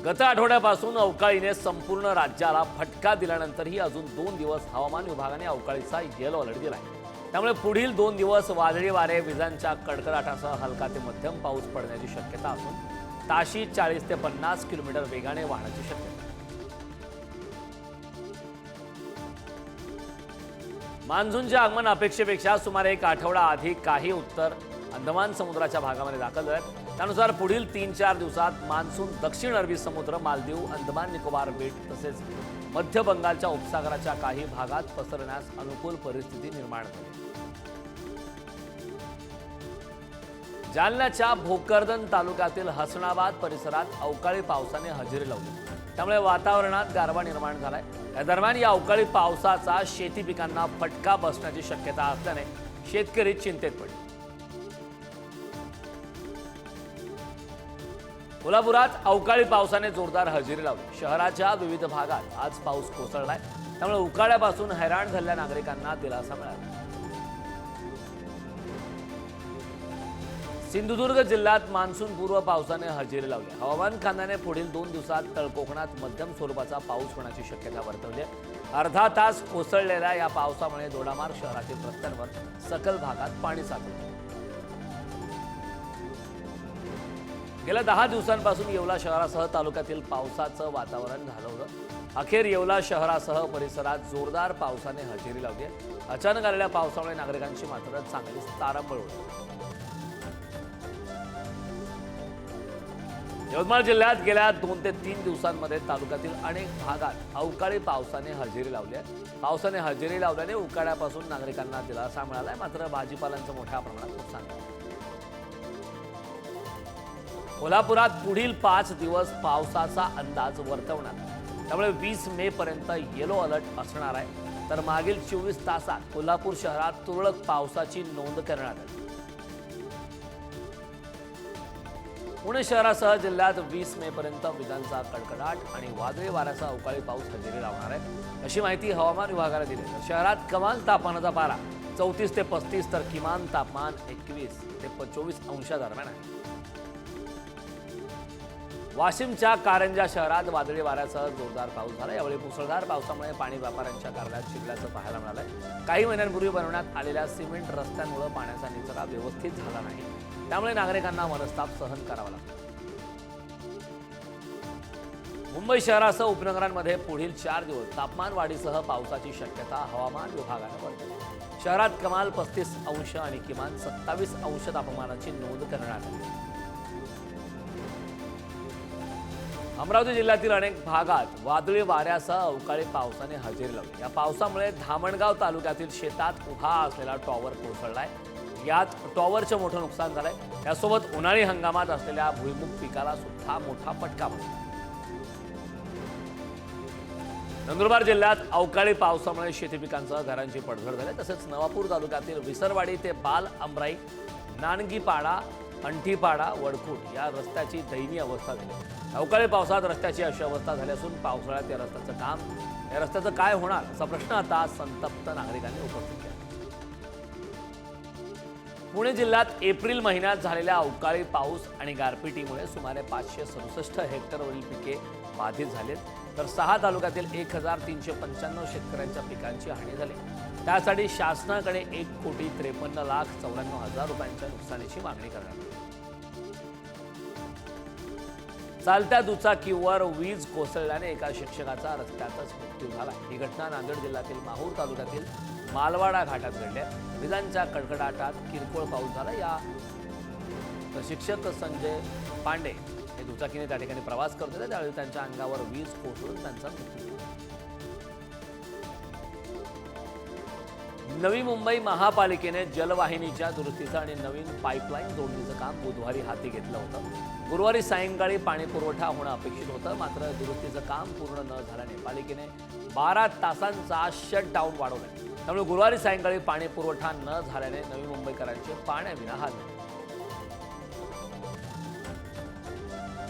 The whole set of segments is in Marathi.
गत आठवड्यापासून अवकाळीने संपूर्ण राज्याला फटका दिल्यानंतरही अजून 2 दिवस हवामान विभागाने अवकाळीचा येलो अलर्ट दिलाय। त्यामुळे पुढील 2 दिवस वादळी वारे, विजांच्या कडकडाटासह हलका ते मध्यम पाऊस पडण्याची शक्यता असून ताशी 40 ते 50 किलोमीटर वेगाने वाहण्याची शक्यता आहे। मान्सूनच्या आगमन अपेक्षेपेक्षा सुमारे 1 आठवडा आधी काही उत्तर अंदमान समुद्राच्या भागामध्ये दाखल झाले। त्यानुसार पुढील 3-4 दिवसात मान्सून दक्षिण अरबी समुद्र, मालदीव, अंदमान निकोबार बेट तसेच मध्य बंगालच्या उपसागराच्या काही भागात पसरण्यास अनुकूल परिस्थिती निर्माण झाली। जालन्याच्या भोकरदन तालुक्यातील हसनाबाद परिसरात अवकाळी पावसाने हजेरी लावली। त्यामुळे वातावरणात गारवा निर्माण झालाय। या दरम्यान या अवकाळी पावसाचा शेती पिकांना फटका बसण्याची शक्यता असल्याने शेतकरी चिंतेत पडले। कोल्हापुरात अवकाळी पावसाने जोरदार हजेरी लावली। शहराच्या विविध भागात आज पाऊस कोसळलाय। त्यामुळे उकाड्यापासून हैराण झालेल्या नागरिकांना दिलासा मिळाला। सिंधुदुर्ग जिल्ह्यात मान्सूनपूर्व पावसाने हजेरी लावली। हवामान खात्याने पुढील 2 दिवसात तळकोकणात मध्यम स्वरूपाचा पाऊस होण्याची शक्यता वर्तवली आहे। अर्धा तास कोसळलेल्या या पावसामुळे दोडामार्ग शहरातील रस्त्यांवर सखल भागात पाणी साचले। गेल्या 10 दिवसांपासून येवला शहरासह तालुक्यातील पावसाचं वातावरण झालं होतं। अखेर येवला शहरासह परिसरात जोरदार पावसाने हजेरी लावली आहे। अचानक आलेल्या पावसामुळे नागरिकांची मात्र चांगलीच तारांबळ उडाली। यवतमाळ जिल्ह्यात गेल्या 2 ते 3 दिवसांमध्ये तालुक्यातील अनेक भागात अवकाळी पावसाने हजेरी लावली आहे। पावसाने हजेरी लावल्याने उकाड्यापासून नागरिकांना दिलासा मिळालाय, मात्र भाजीपालांचं मोठ्या प्रमाणात नुकसान झालं। कोल्हापुरात पुढील 5 दिवस पावसाचा अंदाज वर्तवण्यात आला। त्यामुळे 20 मे पर्यंत येलो अलर्ट असणार आहे। तर मागील 24 तासात कोल्हापूर शहरात तुरळक पावसाची नोंद करण्यात आली। पुणे शहरासह जिल्ह्यात 20 मे पर्यंत विजांचा कडकडाट आणि वादळी वाऱ्याचा अवकाळी पाऊस हजेरी लावणार आहे, अशी माहिती हवामान विभागाने दिली आहे। शहरात कमाल तापमानाचा पारा 34 ते 35 तर किमान तापमान 21 ते 24 अंशादरम्यान आहे। वाशिमच्या कारंजा शहरात वादळी वाऱ्यासह जोरदार पाऊस झाला। यावेळी मुसळधार पावसामुळे पाणी व्यापाऱ्यांच्या कार्यालयात शिरल्याचं पाहायला मिळालंय। काही महिन्यांपूर्वी बनवण्यात आलेल्या सिमेंट रस्त्यांमुळे पाण्याचा निचरा व्यवस्थित झाला नाही, त्यामुळे नागरिकांना मनस्ताप सहन करावा लागतो। मुंबई शहरासह उपनगरांमध्ये पुढील 4 दिवस तापमान वाढीसह पावसाची शक्यता हवामान विभागाने वर्तवली। शहरात कमाल 35 अंश आणि किमान 27 अंश तापमानाची नोंद करण्यात आली। अमरावती जिल्ह्यातील अनेक भागात वादळी वाऱ्यासह अवकाळी पावसाने हजेरी लावली। या पावसामुळे धामणगाव तालुक्यातील शेतात उभा असलेला टॉवर कोसळलाय। यात टॉवरचं मोठं नुकसान झालंय। यासोबत उन्हाळी हंगामात असलेल्या भुईमुग पिकाला सुद्धा मोठा फटका बसला। नंदुरबार जिल्ह्यात अवकाळी पावसामुळे शेती पिकांसह घरांची पडझड झाली। तसेच नवापूर तालुक्यातील विसरवाडी ते बाल अंबराई, नानगीपाडा, अंठीपाडा, वडखूट या रस्त्याची दयनीय अवस्था झाली। अवकाळी पावसात रस्त्याची अशी अवस्था झाली असून पावसाळ्यात या रस्त्याचं काय होणार असा प्रश्न आता संतप्त नागरिकांनी उपस्थित केला। पुणे जिल्ह्यात एप्रिल महिन्यात झालेल्या अवकाळी पाऊस आणि गारपिटीमुळे सुमारे 567 हेक्टरवरील पिके बाधित झालीत, तर 6 तालुक्यातील 1395 शेतकऱ्यांच्या पिकांची हानी झाली। त्यासाठी शासनाकडे 1,53,94,000 रुपयांच्या नुकसानीची मागणी करण्यात आली। चालत्या दुचाकीवर वीज कोसळल्याने एका शिक्षकाचा रस्त्यातच मृत्यू झाला। ही घटना नांदेड जिल्ह्यातील माहूर तालुक्यातील मालवाडा घाटात घडली आहे। विजांच्या कडकडाटात किरकोळ पाऊस झाला। या शिक्षक संजय पांडे हे दुचाकीने त्या ठिकाणी प्रवास करत होते, त्यावेळी त्यांच्या अंगावर वीज कोसळून त्यांचा मृत्यू झाला। नवी मुंबई महापालिकेने जलवाहिनीच्या दुरुस्तीचं आणि नवीन पाईपलाईन जोडणीचं काम बुधवारी हाती घेतलं होतं। गुरुवारी सायंकाळी पाणी पुरवठा होणं अपेक्षित होतं, मात्र दुरुस्तीचं काम पूर्ण न झाल्याने पालिकेने 12 तासांचा शटडाऊन वाढवलाय। त्यामुळे गुरुवारी सायंकाळी पाणी पुरवठा न झाल्याने नवी मुंबईकरांचे पाण्याविना हाल झाले।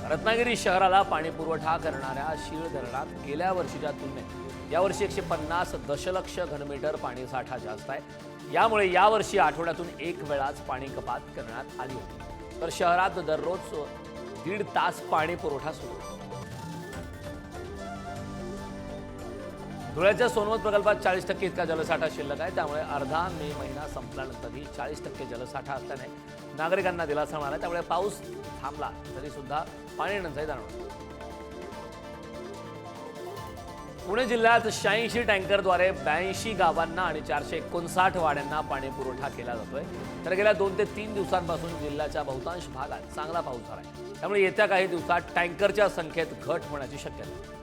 रत्नागिरी शहराला पाणी पुरवठा करणाऱ्या शीळ धरणात गेल्या वर्षीच्या तुलनेत यावर्षी 150 दशलक्ष घनमीटर पाणीसाठा जास्त आहे। यामुळे यावर्षी आठवड्यातून 1 वेळाच पाणी कपात करण्यात आली होती, तर शहरात दररोज 1.5 तास पाणी पुरवठा सुरू होता। धुळ्याच्या सोनवत प्रकल्पात 40% इतका जलसाठा शिल्लक आहे. त्यामुळे अर्धा मे महिना संपल्यानंतरही 40% जलसाठा असल्याने नागरिकांना दिलासा मिळाला. त्यामुळे पाऊस थांबला तरी सुद्धा पाणी टंचाई जाणवते. पुणे जिल्ह्यात 86 टँकरद्वारे 82 गावांना आणि 459 वाड्यांना पाणी पुरवठा केला जातोय. तर गेल्या 2 ते 3 दिवसांपासून जिल्ह्याच्या बहुतांश भागात चांगला पाऊस झाला आहे. त्यामुळे येत्या काही दिवसात टँकरच्या संख्येत घट होण्याची शक्यता आहे.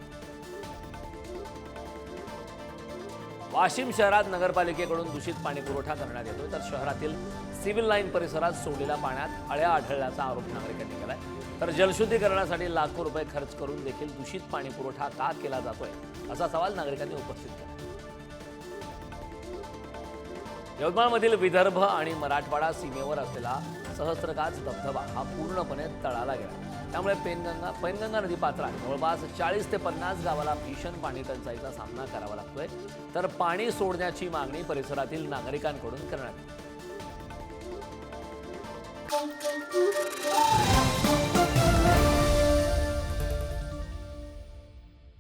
वाशिम शहरात नगरपालिकेकडून दूषित पाणी पुरवठा करण्यात येतोय. तर शहरातील सिव्हिल लाईन परिसरात सोडलेल्या पाण्यात अळ्या आढळल्याचा आरोप नागरिकांनी केलाय. तर जलशुद्धीकरणासाठी लाखो रुपये खर्च करून देखील दूषित पाणी पुरवठा का केला जातोय असा सवाल नागरिकांनी उपस्थित केला. यवतमाळमधील विदर्भ आणि मराठवाडा सीमेवर असलेला सहस्त्रकाच धबधबा हा पूर्णपणे तळाला गेला. त्यामुळे पैनगंगा नदी पात्रात जवळपास 40 ते 50 गावाला भीषण पाणी टंचाईचा सामना करावा लागतोय. तर पाणी सोडण्याची मागणी परिसरातील नागरिकांकडून करण्यात येते.